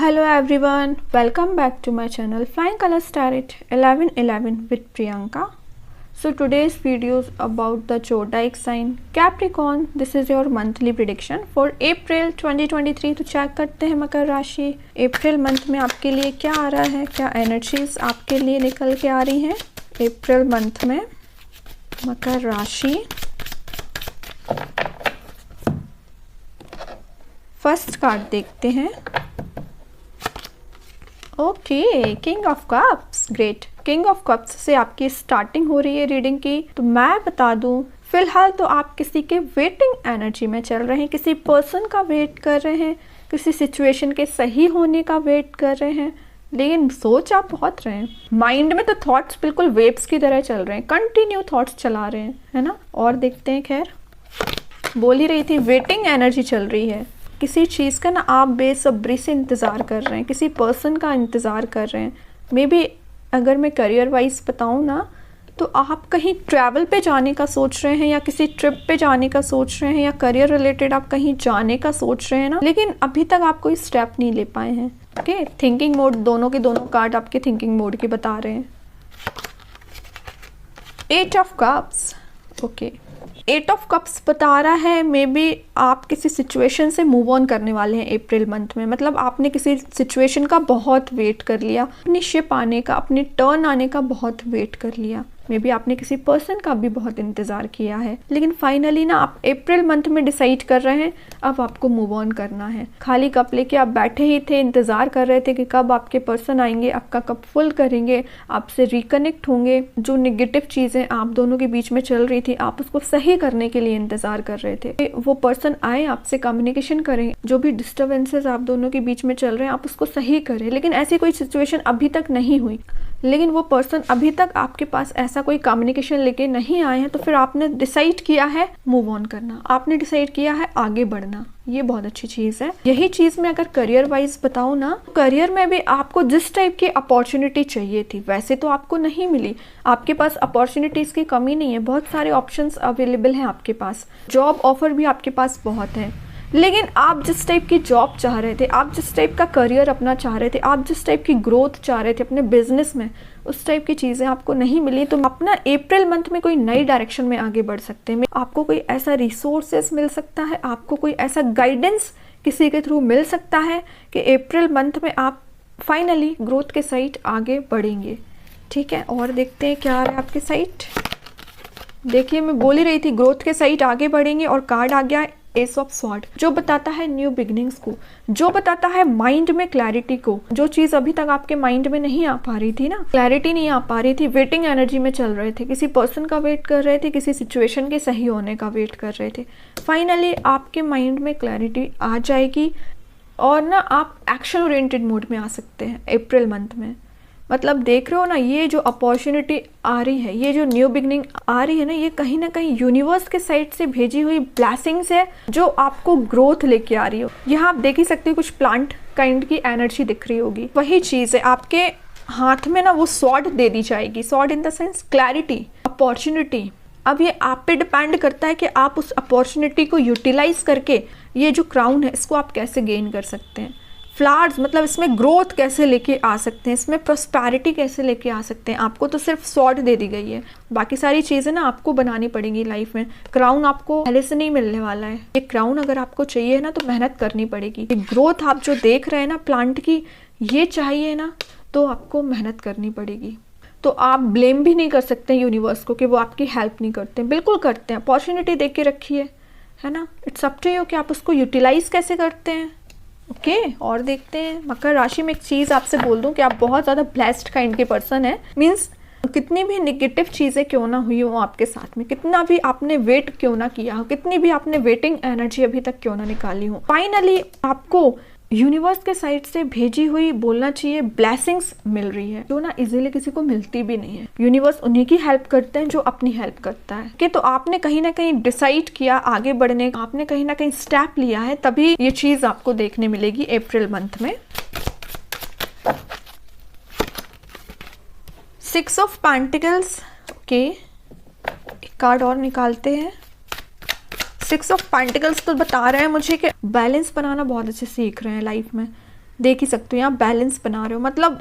Hello everyone, welcome back to my channel Flying Colors Tarot 1111 with Priyanka. So today's video is about the zodiac sign Capricorn. This is your monthly prediction for April 2023. तो check करते हैं मकर राशि April month में आपके लिए क्या आ रहा है, क्या एनर्जीज आपके लिए निकल के आ रही हैं अप्रैल मंथ में मकर राशि। फर्स्ट कार्ड देखते हैं। Okay, king of cups, great. King of cups से आपकी स्टार्टिंग हो रही है रीडिंग की। तो मैं बता दूं, फिलहाल तो आप किसी के वेटिंग एनर्जी में चल रहे हैं, किसी पर्सन का वेट कर रहे हैं, किसी सिचुएशन के सही होने का वेट कर रहे हैं, लेकिन सोच आप बहुत रहे हैं। माइंड में तो थॉट्स बिल्कुल वेव्स की तरह चल रहे हैं, कंटिन्यू थॉट्स चला रहे हैं, है ना। और देखते हैं, खैर बोल ही रही थी वेटिंग एनर्जी चल रही है। किसी चीज़ का ना आप बेसब्री से इंतज़ार कर रहे हैं, किसी पर्सन का इंतज़ार कर रहे हैं। मे बी अगर मैं करियर वाइज बताऊँ ना, तो आप कहीं ट्रैवल पे जाने का सोच रहे हैं या किसी ट्रिप पे जाने का सोच रहे हैं या करियर रिलेटेड आप कहीं जाने का सोच रहे हैं ना, लेकिन अभी तक आप कोई स्टेप नहीं ले पाए हैं। ओके, थिंकिंग मोड, दोनों के दोनों कार्ड आपके थिंकिंग मोड के बता रहे हैं। 8 of cups, okay, 8 of cups बता रहा है मे बी आप किसी सिचुएशन से मूव ऑन करने वाले हैं अप्रैल मंथ में। मतलब आपने किसी सिचुएशन का बहुत वेट कर लिया, अपनी शिप आने का, अपनी टर्न आने का बहुत वेट कर लिया। मे बी आपने किसी पर्सन का भी बहुत इंतज़ार किया है, लेकिन फाइनली ना आप अप्रैल मंथ में डिसाइड कर रहे हैं अब आपको मूव ऑन करना है। खाली कप लेके आप बैठे ही थे, इंतज़ार कर रहे थे कि कब आपके पर्सन आएंगे, आपका कप फुल करेंगे, आपसे रिकनेक्ट होंगे। जो नेगेटिव चीज़ें आप दोनों के बीच में चल रही थी, आप उसको सही करने के लिए इंतज़ार कर रहे थे। वो पर्सन आए, आपसे कम्युनिकेशन करें, जो भी डिस्टर्बेंसेस आप दोनों के बीच में चल रहे हैं आप उसको सही करें। लेकिन ऐसी कोई सिचुएशन अभी तक नहीं हुई, लेकिन वो पर्सन अभी तक आपके पास ऐसा कोई कम्युनिकेशन लेके नहीं आए हैं, तो फिर आपने डिसाइड किया है मूव ऑन करना, आपने डिसाइड किया है आगे बढ़ना। ये बहुत अच्छी चीज़ है। यही चीज़ मैं अगर करियर वाइज बताऊँ ना, करियर में भी आपको जिस टाइप की अपॉर्चुनिटी चाहिए थी वैसे तो आपको नहीं मिली। आपके पास अपॉर्चुनिटीज़ की कमी नहीं है, बहुत सारे ऑप्शंस अवेलेबल हैं आपके पास, जॉब ऑफर भी आपके पास बहुत है। लेकिन आप जिस टाइप की जॉब चाह रहे थे, आप जिस टाइप का करियर अपना चाह रहे थे, आप जिस टाइप की ग्रोथ चाह रहे थे अपने बिजनेस में, उस टाइप की चीज़ें आपको नहीं मिली। तो अपना अप्रैल मंथ में कोई नई डायरेक्शन में आगे बढ़ सकते हैं। आपको कोई ऐसा रिसोर्सेस मिल सकता है, आपको कोई ऐसा गाइडेंस किसी के थ्रू मिल सकता है कि अप्रैल मंथ में आप फाइनली ग्रोथ के साइड आगे बढ़ेंगे। ठीक है, और देखते हैं क्या आ रहा है आपके साइड। देखिए, मैं बोल ही रही थी ग्रोथ के साइड आगे बढ़ेंगे, और कार्ड आ गया एस ऑफ स्वॉर्ड, जो बताता है न्यू बिगनिंग्स को, जो बताता है माइंड में क्लैरिटी को। जो चीज़ अभी तक आपके माइंड में नहीं आ पा रही थी ना, क्लैरिटी नहीं आ पा रही थी, वेटिंग एनर्जी में चल रहे थे, किसी पर्सन का वेट कर रहे थे, किसी सिचुएशन के सही होने का वेट कर रहे थे, फाइनली आपके माइंड में क्लैरिटी आ जाएगी और ना आप एक्शन ओरिएंटेड मोड में आ सकते हैं अप्रैल मंथ में। मतलब देख रहे हो ना, ये जो अपॉर्चुनिटी आ रही है, ये जो न्यू बिगनिंग आ रही है ना, ये कहीं ना कहीं यूनिवर्स के साइड से भेजी हुई ब्लेसिंग्स है जो आपको ग्रोथ लेके आ रही हो। यहाँ आप देख ही सकते हो कुछ प्लांट काइंड की एनर्जी दिख रही होगी, वही चीज़ है। आपके हाथ में ना वो स्वॉर्ड दे दी जाएगी, sword in the sense clarity, opportunity. अब ये आप पे डिपेंड करता है कि आप उस अपॉर्चुनिटी को यूटिलाइज करके ये जो क्राउन है इसको आप कैसे गेन कर सकते हैं। फ्लावर्स मतलब इसमें ग्रोथ कैसे लेके आ सकते हैं, इसमें प्रॉस्पेरिटी कैसे लेके आ सकते हैं। आपको तो सिर्फ स्वॉर्ड दे दी गई है, बाकी सारी चीज़ें ना आपको बनानी पड़ेंगी लाइफ में। क्राउन आपको पहले से नहीं मिलने वाला है। ये क्राउन अगर आपको चाहिए ना तो मेहनत करनी पड़ेगी। ये ग्रोथ आप जो देख रहे हैं ना प्लांट की, ये चाहिए ना तो आपको मेहनत करनी पड़ेगी। तो आप ब्लेम भी नहीं कर सकते यूनिवर्स को कि वो आपकी हेल्प नहीं करते, बिल्कुल करते हैं। अपॉर्चुनिटी दे के रखी है ना, इट्स अप टू यू कि आप उसको यूटिलाइज कैसे करते हैं। ओके, और देखते हैं मकर राशि में। एक चीज़ आपसे बोल दूं कि आप बहुत ज़्यादा ब्लेस्ड काइंड के पर्सन हैं। मीन्स कितनी भी नेगेटिव चीज़ें क्यों ना हुई हो आपके साथ में, कितना भी आपने वेट क्यों ना किया हो, कितनी भी आपने वेटिंग एनर्जी अभी तक क्यों ना निकाली हो, फाइनली आपको यूनिवर्स के साइड से भेजी हुई बोलना चाहिए ब्लेसिंग्स मिल रही है, जो ना इजीली किसी को मिलती भी नहीं है। यूनिवर्स उन्हीं की हेल्प करते हैं जो अपनी हेल्प करता है। कि तो आपने कहीं ना कहीं डिसाइड किया आगे बढ़ने, आपने कहीं ना कहीं स्टेप लिया है, तभी ये चीज़ आपको देखने मिलेगी अप्रैल मंथ में। 6 ऑफ पेंटिकल्स, ओके, एक कार्ड और निकालते हैं। 6 ऑफ पेंटिकल्स तो बता रहे हैं मुझे कि बैलेंस बनाना बहुत अच्छे सीख रहे हैं लाइफ में। देख ही सकते हो यहाँ बैलेंस बना रहे हो, मतलब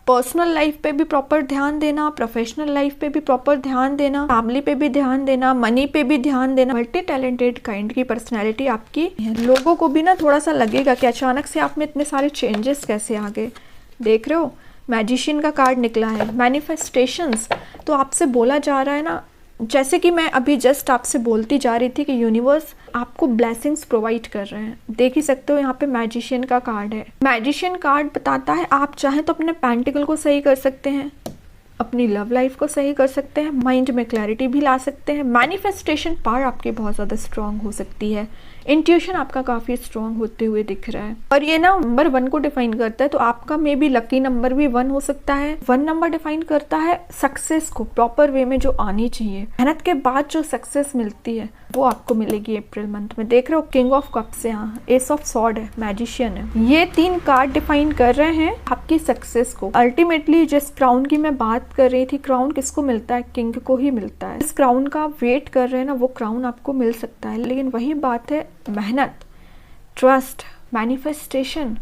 पर्सनल लाइफ पे भी प्रॉपर ध्यान देना, प्रोफेशनल लाइफ पे भी प्रॉपर ध्यान देना, फैमिली पे भी ध्यान देना, मनी पे भी ध्यान देना। मल्टी टैलेंटेड काइंड की पर्सनैलिटी आपकी है। लोगों को भी ना थोड़ा सा लगेगा कि अचानक से आप में इतने सारे चेंजेस कैसे आ गए। देख रहे हो मैजिशियन का कार्ड निकला है, मैनिफेस्टेशंस। तो आपसे बोला जा रहा है ना, जैसे कि मैं अभी जस्ट आपसे बोलती जा रही थी कि यूनिवर्स आपको ब्लेसिंग्स प्रोवाइड कर रहे हैं। देख ही सकते हो यहाँ पे मैजिशियन का कार्ड है। मैजिशियन कार्ड बताता है आप चाहें तो अपने पेंटिकल को सही कर सकते हैं, अपनी लव लाइफ को सही कर सकते हैं, माइंड में क्लैरिटी भी ला सकते हैं। मैनिफेस्टेशन पावर आपकी बहुत ज़्यादा स्ट्रांग हो सकती है। इंट्यूशन आपका काफ़ी स्ट्रांग होते हुए दिख रहा है। और ये ना नंबर 1 को डिफाइन करता है, तो आपका मे बी लकी नंबर भी 1 हो सकता है। 1 नंबर डिफाइन करता है सक्सेस को प्रॉपर वे में जो आनी चाहिए, मेहनत के बाद जो सक्सेस मिलती है वो आपको मिलेगी अप्रैल मंथ में। देख रहे हो किंग ऑफ कप्स है, यहाँ एस ऑफ सॉर्ड है, मैजिशियन है। ये 3 कार्ड डिफाइन कर रहे हैं आपकी सक्सेस को। अल्टीमेटली जिस क्राउन की मैं बात कर रही थी, क्राउन किसको मिलता है? किंग को ही मिलता है। इस क्राउन का वेट कर रहे हैं ना, वो क्राउन आपको मिल सकता है। लेकिन वही बात है, मेहनत, ट्रस्ट, मैनिफेस्टेशन,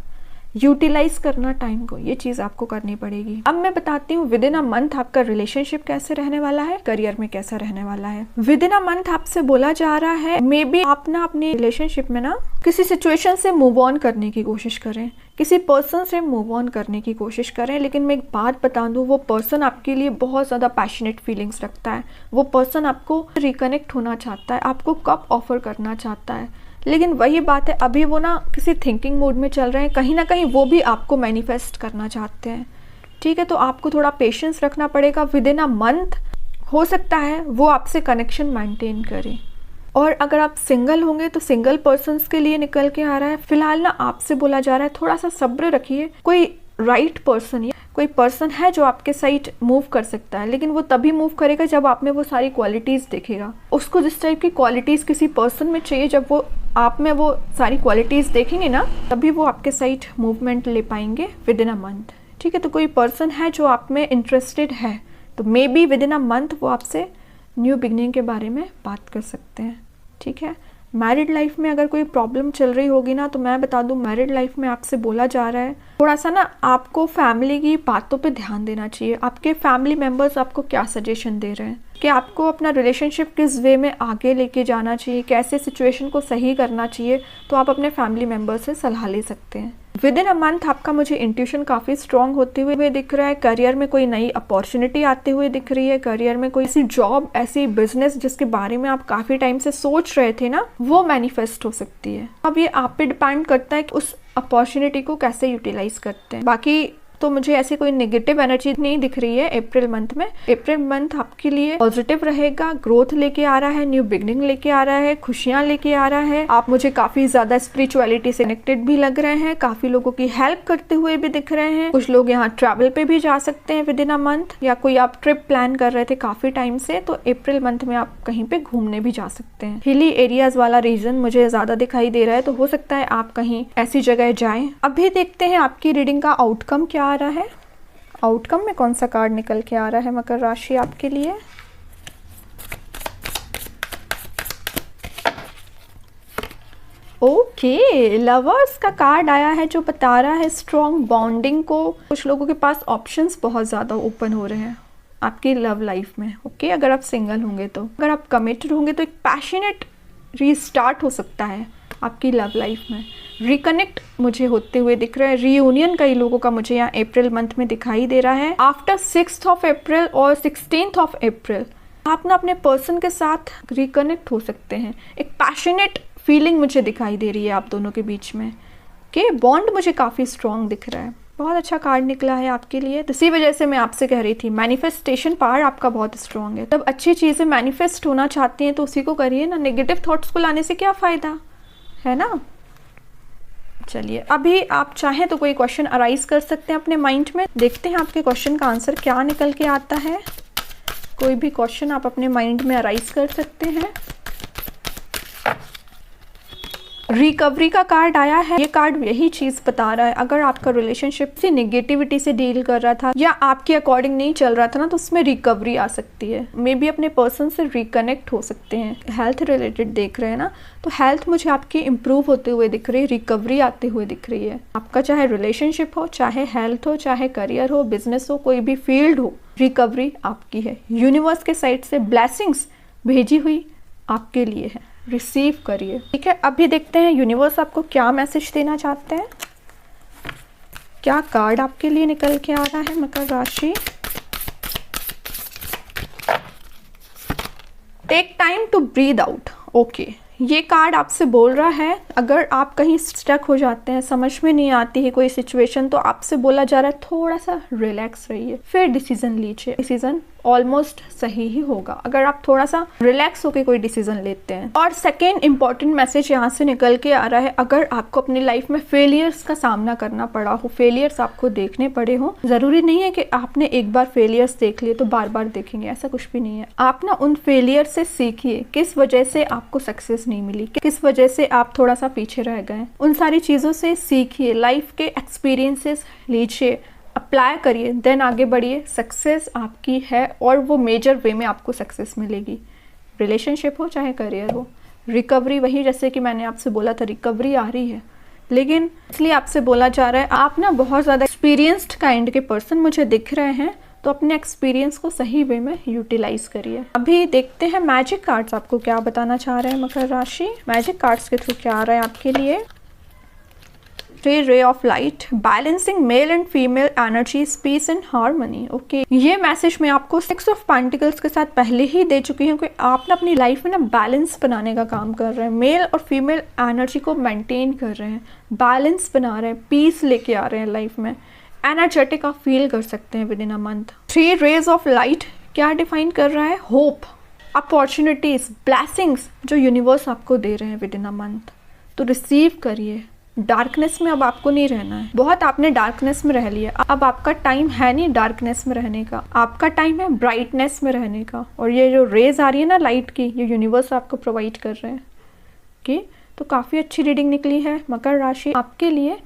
यूटिलाइज करना टाइम को, ये चीज आपको करनी पड़ेगी। अब मैं बताती हूँ विद इन अ मंथ आपका रिलेशनशिप कैसे रहने वाला है, करियर में कैसा रहने वाला है। विद इन अ मंथ आपसे बोला जा रहा है मे बी आप ना अपनी रिलेशनशिप में ना किसी सिचुएशन से मूव ऑन करने की कोशिश करें, किसी पर्सन से मूव ऑन करने की कोशिश करें। लेकिन मैं एक बात बता दूं, वो पर्सन आपके लिए बहुत ज़्यादा पैशनेट फीलिंग्स रखता है। वो पर्सन आपको रिकनेक्ट होना चाहता है, आपको कप ऑफर करना चाहता है। लेकिन वही बात है, अभी वो ना किसी थिंकिंग मोड में चल रहे हैं, कहीं ना कहीं वो भी आपको मैनिफेस्ट करना चाहते हैं। ठीक है, तो आपको थोड़ा पेशेंस रखना पड़ेगा। विद इन अ मंथ हो सकता है वो आपसे कनेक्शन मेंटेन करें। और अगर आप सिंगल होंगे तो सिंगल पर्सन्स के लिए निकल के आ रहा है। फिलहाल ना आपसे बोला जा रहा है थोड़ा सा सब्र रखिए। कोई राइट पर्सन या कोई पर्सन है जो आपके साइड मूव कर सकता है, लेकिन वो तभी मूव करेगा जब आप में वो सारी क्वालिटीज़ दिखेगा। उसको जिस टाइप की क्वालिटीज़ किसी पर्सन में चाहिए, जब वो आप में वो सारी क्वालिटीज़ देखेंगे ना, तभी वो आपके साइड मूवमेंट ले पाएंगे विद इन अ मंथ। ठीक है, तो कोई पर्सन है जो आप में इंटरेस्टेड है, तो may be with in a month वो आपसे न्यू बिगनिंग के बारे में बात कर सकते हैं। ठीक है, मैरिड लाइफ में अगर कोई प्रॉब्लम चल रही होगी ना, तो मैं बता दूं मैरिड लाइफ में आपसे बोला जा रहा है थोड़ा सा ना आपको फैमिली की बातों पे ध्यान देना चाहिए। आपके फैमिली मेंबर्स आपको क्या सजेशन दे रहे हैं कि आपको अपना रिलेशनशिप किस वे में आगे लेके जाना चाहिए, कैसे सिचुएशन को सही करना चाहिए, तो आप अपने फैमिली मेंबर्स से सलाह ले सकते हैं। विद इन अ मंथ आपका मुझे इंट्यूशन काफ़ी स्ट्रांग होते हुए दिख रहा है। करियर में कोई नई अपॉर्चुनिटी आते हुए दिख रही है। करियर में कोई ऐसी जॉब, ऐसी बिजनेस जिसके बारे में आप काफ़ी टाइम से सोच रहे थे ना, वो मैनिफेस्ट हो सकती है। अब ये आप पे डिपेंड करता है कि उस अपॉर्चुनिटी को कैसे यूटिलाइज करते हैं। बाकी तो मुझे ऐसी कोई नेगेटिव एनर्जी नहीं दिख रही है अप्रैल मंथ में। अप्रैल मंथ आपके लिए पॉजिटिव रहेगा, ग्रोथ लेके आ रहा है, न्यू बिगनिंग लेके आ रहा है, खुशियां लेके आ रहा है। आप मुझे काफी ज्यादा स्पिरिचुअलिटी से कनेक्टेड भी लग रहे हैं, काफी लोगों की हेल्प करते हुए भी दिख रहे हैं। कुछ लोग यहाँ ट्रैवल पे भी जा सकते हैं विद इन अ मंथ, या कोई आप ट्रिप प्लान कर रहे थे काफी टाइम से, तो अप्रैल मंथ में आप कहीं पे घूमने भी जा सकते हैं। हिली एरियाज वाला रीजन मुझे ज्यादा दिखाई दे रहा है, तो हो सकता है आप कहीं ऐसी जगह जाएं। अभी देखते हैं आपकी रीडिंग का आउटकम क्या आ रहा है। आउटकम में कौन सा कार्ड निकल के आ रहा है मकर राशि आपके लिए। ओके, लवर्स का कार्ड आया है जो बता रहा है स्ट्रॉन्ग बॉन्डिंग को। कुछ लोगों के पास ऑप्शंस बहुत ज़्यादा ओपन हो रहे हैं आपकी लव लाइफ में। ओके, अगर आप सिंगल होंगे तो, अगर आप कमिटेड होंगे तो एक पैशनेट रीस्टार्ट हो सकता है आपकी लव लाइफ में। रिकनेक्ट मुझे होते हुए दिख रहा है। रीयूनियन कई लोगों का मुझे यहाँ अप्रैल मंथ में दिखाई दे रहा है। आफ्टर 6th ऑफ अप्रैल और 16th ऑफ अप्रैल आप ना अपने पर्सन के साथ रिकनेक्ट हो सकते हैं। एक पैशनेट फीलिंग मुझे दिखाई दे रही है आप दोनों के बीच में, कि बॉन्ड मुझे काफ़ी स्ट्रॉन्ग दिख रहा है। बहुत अच्छा कार्ड निकला है आपके लिए, तो इसी वजह से मैं आपसे कह रही थी मैनिफेस्टेशन पावर आपका बहुत स्ट्रॉन्ग है। जब अच्छी चीज़ें मैनिफेस्ट होना चाहती हैं तो उसी को करिए ना, नेगेटिव थॉट्स को लाने से क्या फ़ायदा है ना। चलिए, अभी आप चाहें तो कोई क्वेश्चन अराइज कर सकते हैं अपने माइंड में। देखते हैं आपके क्वेश्चन का आंसर क्या निकल के आता है। कोई भी क्वेश्चन आप अपने माइंड में अराइज कर सकते हैं। रिकवरी का कार्ड आया है। ये कार्ड यही चीज बता रहा है, अगर आपका रिलेशनशिप से नेगेटिविटी से डील कर रहा था या आपके अकॉर्डिंग नहीं चल रहा था ना, तो उसमें रिकवरी आ सकती है। मे बी अपने पर्सन से रिकनेक्ट हो सकते हैं। हेल्थ रिलेटेड देख रहे हैं ना, तो हेल्थ मुझे आपकी इंप्रूव होते हुए दिख रही है, रिकवरी आते हुए दिख रही है। आपका चाहे रिलेशनशिप हो, चाहे हेल्थ हो, चाहे करियर हो, बिजनेस हो, कोई भी फील्ड हो, रिकवरी आपकी है। यूनिवर्स के साइड से ब्लेसिंग्स भेजी हुई आपके लिए है, रिसीव करिए। ठीक है, अभी देखते हैं यूनिवर्स आपको क्या मैसेज देना चाहते हैं। क्या कार्ड आपके लिए निकल के आ रहा है मकर राशि। Take time to breathe out. Okay, ये कार्ड आपसे बोल रहा है अगर आप कहीं स्टक हो जाते हैं, समझ में नहीं आती है कोई सिचुएशन, तो आपसे बोला जा रहा है थोड़ा सा रिलैक्स रहिए, फिर डिसीजन लीजिए। डिसीजन ऑलमोस्ट सही ही होगा अगर आप थोड़ा सा रिलैक्स होकर कोई डिसीजन लेते हैं। और सेकेंड इंपॉर्टेंट मैसेज यहाँ से निकल के आ रहा है, अगर आपको अपनी लाइफ में फेलियर्स का सामना करना पड़ा हो, फेलियर्स आपको देखने पड़े हो, जरूरी नहीं है कि आपने एक बार फेलियर्स देख लिए तो बार बार देखेंगे, ऐसा कुछ भी नहीं है। आप ना उन फेलियर से सीखिए, किस वजह से आपको सक्सेस नहीं मिली, किस वजह से आप थोड़ा सा पीछे रह गए, उन सारी चीज़ों से सीखिए, लाइफ के एक्सपीरियंसेस लीजिए, अप्लाई करिए, देन आगे बढ़िए। सक्सेस आपकी है और वो मेजर वे में आपको सक्सेस मिलेगी। रिलेशनशिप हो चाहे करियर हो, रिकवरी वही जैसे कि मैंने आपसे बोला था, रिकवरी आ रही है, लेकिन इसलिए आपसे बोला जा रहा है आप ना बहुत ज़्यादा एक्सपीरियंस्ड काइंड के पर्सन मुझे दिख रहे हैं, तो अपने एक्सपीरियंस को सही वे में यूटिलाइज करिए। अभी देखते हैं मैजिक कार्ड्स आपको क्या बताना चाह रहे हैं मकर राशि। मैजिक कार्ड्स के थ्रू क्या आ रहा है आपके लिए। Three ray of light, balancing male and female energies, peace and harmony. Okay, ये मैसेज मैं आपको 6 ऑफ पेंटिकल्स के साथ पहले ही दे चुकी हूँ कि आप ना अपनी लाइफ में ना बैलेंस बनाने का काम कर रहे हैं, मेल और फीमेल एनर्जी को मेंटेन कर रहे हैं, बैलेंस बना रहे हैं, पीस लेके आ रहे हैं लाइफ में, एनर्जेटिक आप फील कर सकते हैं within a month. 3 rays of light क्या डिफाइन कर रहा है, होप, अपॉर्चुनिटीज, ब्लेसिंग्स जो यूनिवर्स आपको दे रहे हैं विद इन अ मंथ, तो रिसीव करिए। डार्कनेस में अब आपको नहीं रहना है, बहुत आपने डार्कनेस में रह लिया, अब आपका टाइम है नहीं डार्कनेस में रहने का, आपका टाइम है ब्राइटनेस में रहने का। और ये जो रेज आ रही है ना लाइट की, ये यूनिवर्स आपको प्रोवाइड कर रहे हैं। ओके, तो काफ़ी अच्छी रीडिंग निकली है मकर राशि आपके लिए।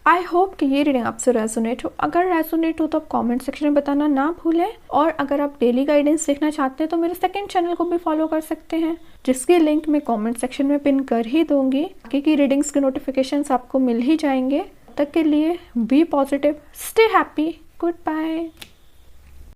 आई होप कि ये रीडिंग आपसे रेजोनेट हो। अगर रेजोनेट हो तो आप कमेंट सेक्शन में बताना ना भूलें, और अगर आप डेली गाइडेंस देखना चाहते हैं तो मेरे सेकंड चैनल को भी फॉलो कर सकते हैं, जिसकी लिंक मैं कमेंट सेक्शन में पिन कर ही दूंगी। बाकी की रीडिंग्स के नोटिफिकेशंस आपको मिल ही जाएंगे। तब तक के लिए be positive, stay happy, good bye.